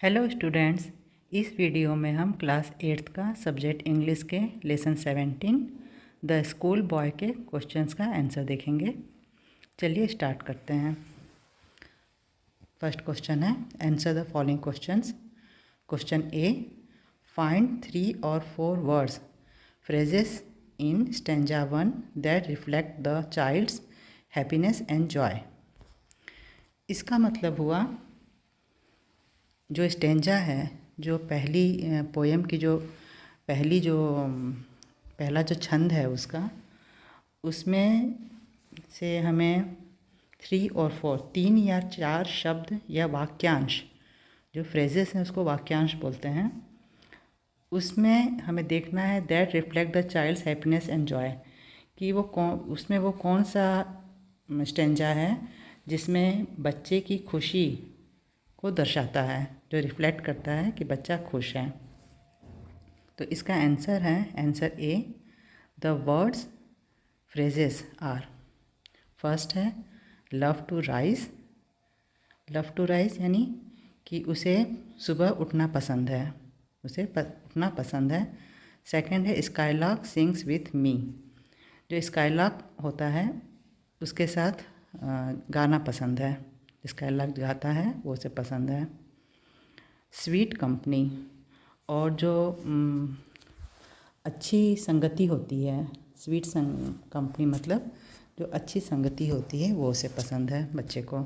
Hello students, इस video में हम क्लास 8th का सब्जेक्ट इंग्लिश के लेसन 17 द स्कूल बॉय के क्वेश्चंस का आंसर देखेंगे। चलिए स्टार्ट करते हैं। फर्स्ट क्वेश्चन है answer the following questions. Question A, find 3 और 4 words phrases in stanza 1 that reflect the child's happiness and joy. इसका मतलब हुआ जो स्टेंजा है, जो पहली पोएम की जो पहला जो छंद है उसमें से हमें 3 और 4 3 या 4 शब्द या वाक्यांश, जो फ्रेजेस हैं उसको वाक्यांश बोलते हैं, उसमें हमें देखना है that reflect the child's happiness and joy, कि उसमें वो कौन सा स्टेंजा है जिसमें बच्चे की खुशी को दर्शाता है, जो रिफ्लेक्ट करता है कि बच्चा खुश है। तो इसका आंसर है answer A, the words phrases are, first है love to rise. Love to rise यानी कि उसे सुबह उठना पसंद है, उठना पसंद है। सेकंड है स्काईलार्क सिंग्स विथ मी, जो स्काईलार्क होता है उसके साथ गाना पसंद है, स्काईलार्क गाता है वो उसे पसंद है। स्वीट कंपनी, और जो अच्छी संगति होती है, स्वीट कंपनी मतलब जो अच्छी संगति होती है वो उसे पसंद है बच्चे को।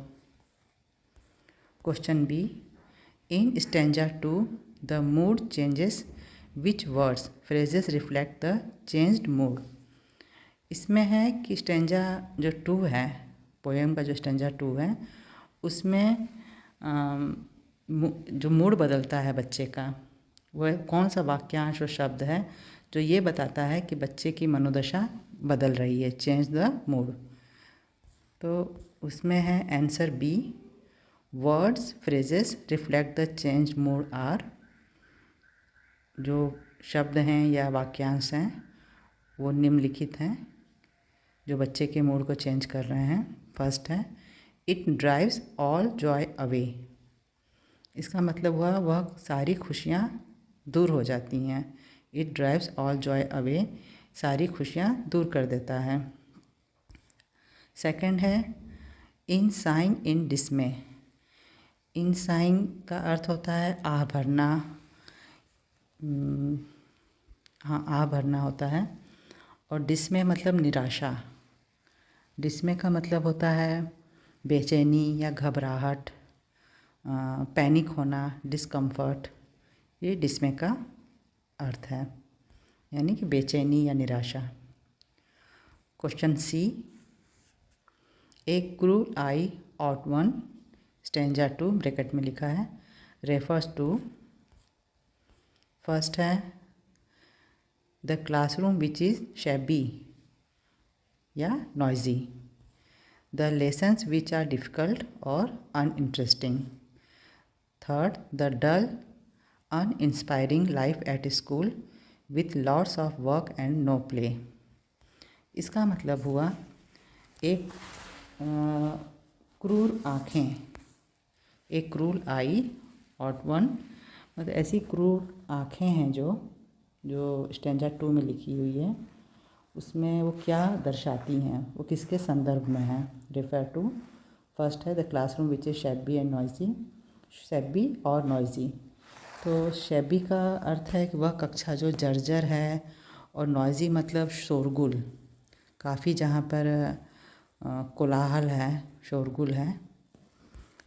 Question B, in stanza 2 the mood changes, which words phrases reflect the changed mood. इसमें है कि स्टैंजा जो 2 है, पोएम का जो स्टैंजा 2 है, उसमें जो मूड बदलता है बच्चे का, वह कौन सा वाक्यांश और शब्द है जो ये बताता है कि बच्चे की मनोदशा बदल रही है, चेंज द मूड। तो उसमें है answer B, words phrases reflect the change mood are, जो शब्द हैं या वाक्यांश हैं वो निम्नलिखित हैं जो बच्चे के मूड को चेंज कर रहे हैं। फर्स्ट है it drives all Joy away. इसका मतलब हुआ वह सारी खुशियाँ दूर हो जाती हैं। It drives all Joy away, सारी खुशियाँ दूर कर देता है। सेकंड है इन साइन इन डिसमे। इन साइन का अर्थ होता है आह भरना, हाँ आह भरना होता है। और डिसमे मतलब निराशा। डिसमे का मतलब होता है बेचैनी या घबराहट, पैनिक होना, डिस्कम्फर्ट, ये डिसमे का अर्थ है, यानी कि बेचैनी या निराशा। Question C, a cruel eye out one, stanza 2 bracket में लिखा है, रेफर्स टू। फर्स्ट है the classroom which is shabby या noisy, the lessons which are difficult और uninteresting. Third, the dull uninspiring life at school with lots of work and no play. इसका मतलब हुआ एक क्रूर आँखें, एक क्रूर आई और वन, मतलब ऐसी क्रूर आँखें हैं जो स्टैंजा 2 में लिखी हुई है, उसमें वो क्या दर्शाती हैं, वो किसके संदर्भ में है। रेफर टू, फर्स्ट है the classroom which is shabby and noisy, shabby और नॉइजी। तो शैबी का अर्थ है कि वह कक्षा जो जर्जर है, और नॉइजी मतलब शोरगुल, काफ़ी जहाँ पर कोलाहल है, शोरगुल है।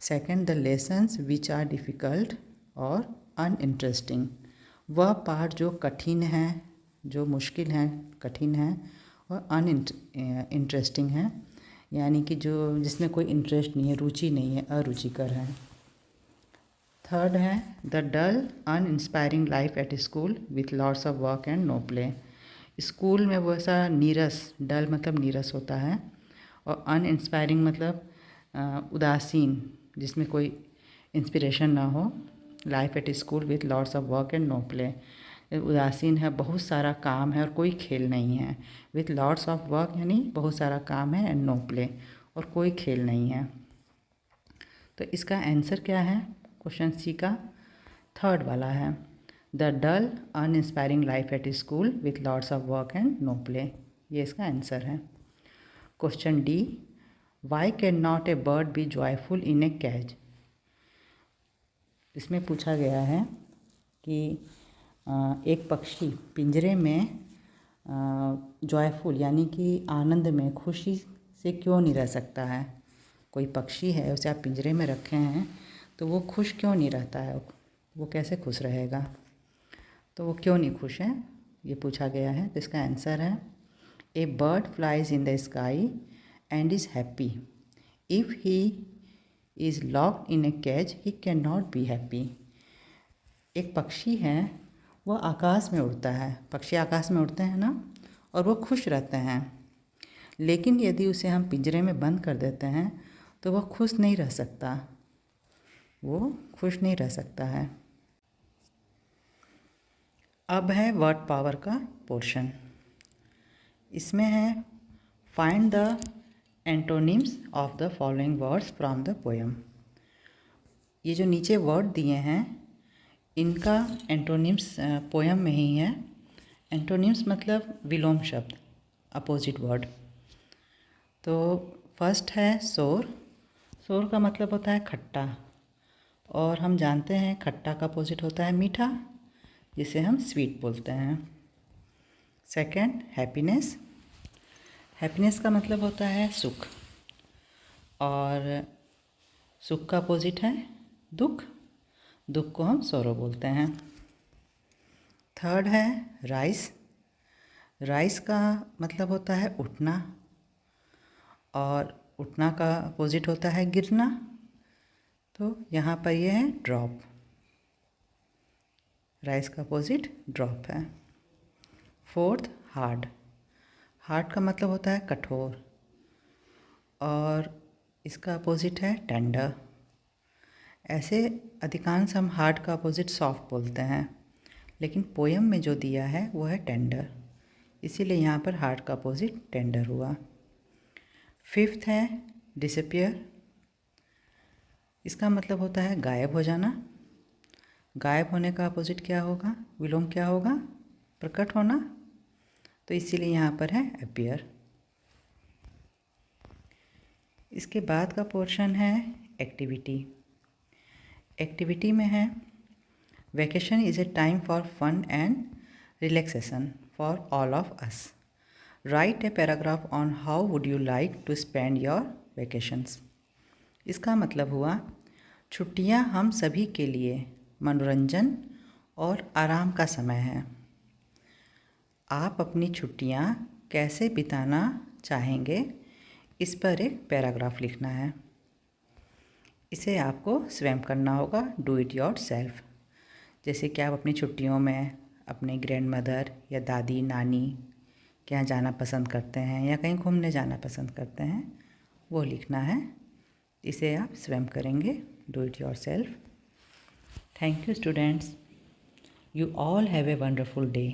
Second, the lessons which are difficult और अनइंटरेस्टिंग, वह पाठ जो कठिन है, जो मुश्किल है, कठिन है और अनइंटरेस्टिंग है, यानी कि जो जिसमें कोई इंटरेस्ट नहीं है, रुचि नहीं है, अरुचिकर है। थर्ड है the dull uninspiring life at school with lots of work and no play. School में वो ऐसा नीरस, डल मतलब नीरस होता है, और अनइंस्पायरिंग मतलब उदासीन, जिसमें कोई इंस्पिरेशन ना हो। Life at school with lots of work and no play, उदासीन है, बहुत सारा काम है और कोई खेल नहीं है। विथ लॉट्स ऑफ वर्क यानी बहुत सारा काम है, एंड नो प्ले, और कोई खेल नहीं है। तो इसका आंसर क्या है क्वेश्चन सी का? थर्ड वाला है the dull uninspiring life at school with lots of work and no play, ये इसका आंसर है। Question D, why can not a bird be joyful in a cage. इसमें पूछा गया है कि एक पक्षी पिंजरे में जॉयफुल यानी कि आनंद में, खुशी से क्यों नहीं रह सकता है। कोई पक्षी है, उसे आप पिंजरे में रखे हैं तो वो खुश क्यों नहीं रहता है, वो कैसे खुश रहेगा, तो वो क्यों नहीं खुश है, ये पूछा गया है। तो इसका आंसर है a bird flies in the sky and is happy, if he is locked in a cage he can not be happy. एक पक्षी है, वह आकाश में उड़ता है, पक्षी आकाश में उड़ते हैं ना, और वो खुश रहते हैं, लेकिन यदि उसे हम पिंजरे में बंद कर देते हैं तो वह खुश नहीं रह सकता, वो खुश नहीं रह सकता है। अब है वर्ड पावर का पोर्शन। इसमें है find the antonyms of the following words from the poem. ये जो नीचे वर्ड दिए हैं इनका एंटोनिम्स पोएम में ही है। एंटोनिम्स मतलब विलोम शब्द, अपोजिट वर्ड। तो फर्स्ट है शोर। शोर का मतलब होता है खट्टा, और हम जानते हैं खट्टा का अपोजिट होता है मीठा, जिसे हम स्वीट बोलते हैं। Second happiness. हैप्पीनेस का मतलब होता है सुख, और सुख का अपोजिट है दुख, दुख को हम सौरो बोलते हैं। थर्ड है राइस। राइस का मतलब होता है उठना, और उठना का अपोजिट होता है गिरना, तो यहाँ पर यह है ड्रॉप। राइस का अपोजिट ड्रॉप है। Fourth hard. हार्ड का मतलब होता है कठोर, और इसका अपोजिट है टेंडर। ऐसे अधिकांश हम हार्ड का अपोजिट सॉफ्ट बोलते हैं, लेकिन पोएम में जो दिया है वो है टेंडर, इसीलिए यहाँ पर हार्ड का अपोजिट टेंडर हुआ। फिफ्थ है डिसअपियर। इसका मतलब होता है गायब हो जाना। गायब होने का अपोजिट क्या होगा, विलोम क्या होगा, प्रकट होना, तो इसीलिए यहाँ पर है अपीयर। इसके बाद का पोर्शन है एक्टिविटी। एक्टिविटी में है vacation is a time for fun and relaxation for all of us. Right a paragraph on how would you like to spend your vacations. इसका मतलब हुआ छुट्टियां हम सभी के लिए मनोरंजन और आराम का समय है। आप अपनी छुट्टियां कैसे बिताना चाहेंगे, इस पर एक पैराग्राफ लिखना है। इसे आपको स्वयं करना होगा, डू इट योर सेल्फ। जैसे कि आप अपनी छुट्टियों में अपने ग्रैंड मदर या दादी नानी के यहाँ जाना पसंद करते हैं, या कहीं घूमने जाना पसंद करते हैं, वो लिखना है। इसे आप स्वयं करेंगे, do it your self. Thank you students, you all have a wonderful day.